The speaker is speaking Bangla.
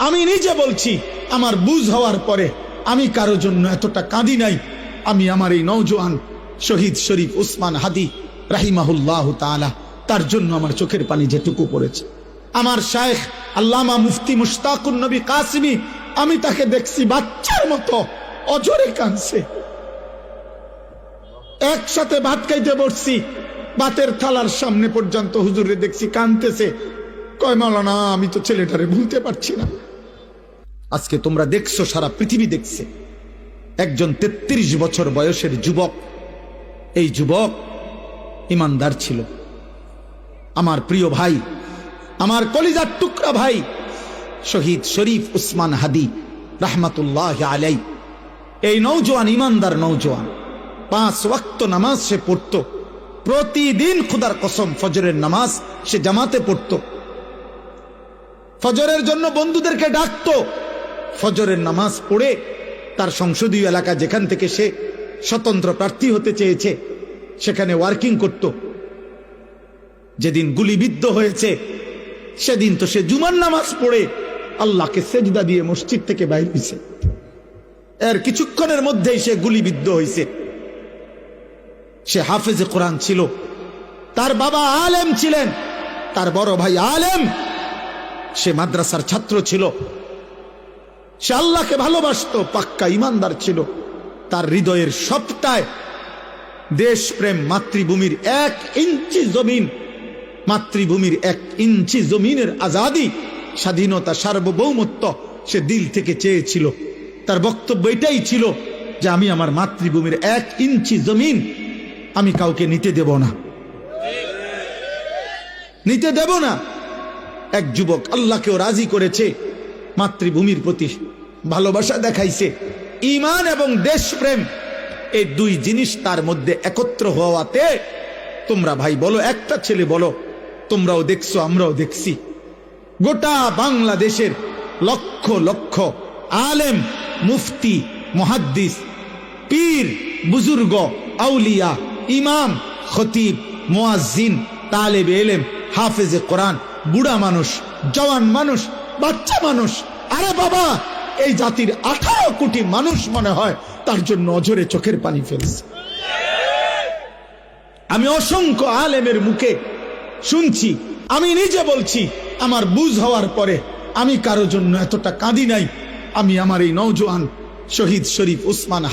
আমি নিজে বলছি, আমার বুঝ হওয়ার পরে আমি কারো জন্য এতটা কাঁদি নাই। আমি আমার এই নওজোয়ান শহীদ শরীফ উসমান হাদি রাহিমাহুল্লাহ তাআলা, তার জন্য আমার চোখের পানি যেটুকু পড়েছে। আমার শায়েখ আল্লামা মুফতি মুশতাকুন নবী কাসিমি, আমি তাকে দেখছি বাচ্চার মতো অজরে কাঁদছে। একসাথে ভাত খাইতে বসছি, ভাতের থালার সামনে পর্যন্ত হুজুরে দেখছি কাঁদতেছে। কয় মাওলানা, আমি তো ছেলেটারে ভুলতে পারছি না। আজকে তোমরা দেখছো, সারা পৃথিবী দেখছে, একজন 33 বছর বয়সের যুবক। এই যুবক ইমানদার ছিল। আমার প্রিয় ভাই, আমার কলিজার টুকরা ভাই শহীদ শরীফ উসমান হাদি রাহমাতুল্লাহ আলাই, এই নওজোয়ান ইমানদার নওজোয়ান 5 ওয়াক্ত নামাজ সে পড়ত প্রতিদিন। খুদার কসম, ফজরের নামাজ সে জামাতে পড়ত। ফজরের জন্য বন্ধুদেরকে ডাকতো। ফজরের নামাজ পড়ে তার সংসদীয় এলাকা, যেখান থেকে সে স্বতন্ত্র প্রার্থী হতে চেয়েছে, সেখানে ওয়ার্কিং করত। যেদিন গুলিবিদ্ধ হয়েছে সেদিন তো সে জুমার নামাজ পড়ে আল্লাহকে সেজদা দিয়ে মসজিদ থেকে বাইর হয়েছে। এর কিছুক্ষণের মধ্যেই সে গুলিবিদ্ধ হয়েছে। সে হাফেজে কোরআন ছিল, তার বাবা আলেম ছিলেন, তার বড় ভাই আলেম, সে মাদ্রাসার ছাত্র ছিল, সে আল্লাহকে ভালোবাসতো, পাক্কা ইমানদার ছিল। তার হৃদয়ের সবটায় দেশপ্রেম, মাতৃভূমির 1 ইঞ্চি জমিন, মাতৃভূমির 1 ইঞ্চি জমিনের আজাদি, স্বাধীনতা, সার্বভৌমত্ব সে দিল থেকে চেয়েছিল। তার বক্তব্য এটাই ছিল যে আমি আমার মাতৃভূমির 1 ইঞ্চি জমিন আমি কাউকে নিতে দেব না, নিতে দেব না। এক যুবক আল্লাহকেও রাজি করেছে, মাতৃভূমির প্রতি ভালোবাসা দেখাইছে। ঈমান এবং দেশপ্রেম, এই 2 জিনিস তার মধ্যে একত্র হওয়াতে, তোমরা ভাই বলো, একটা ছেলে বলো, তোমরাও দেখছো, আমরাও দেখছি, গোটা বাংলাদেশের লক্ষ লক্ষ আলেম, মুফতি, মুহাদ্দিস, পীর, বুজুর্গ, আউলিয়া, ইমাম, খতিব, মুয়াজ্জিন, তালেবে ইলম, হাফেজে কোরআন, বুড়া মানুষ, জওয়ান মানুষ, বাচ্চা মানুষ, আরে বাবা, এই জাতির 18 কোটি মানুষ মনে হয় তার জন্য অঝরে চোখের পানি ফেলছে। আমি অসংখ্য আলেমের মুখে শুনছি, আমি নিজে বলছি, আমার বুঝ হওয়ার পরে আমি কারো জন্য এতটা কাঁদি নাই। আমি আমার এই নওজোয়ান শহীদ শরীফ উসমান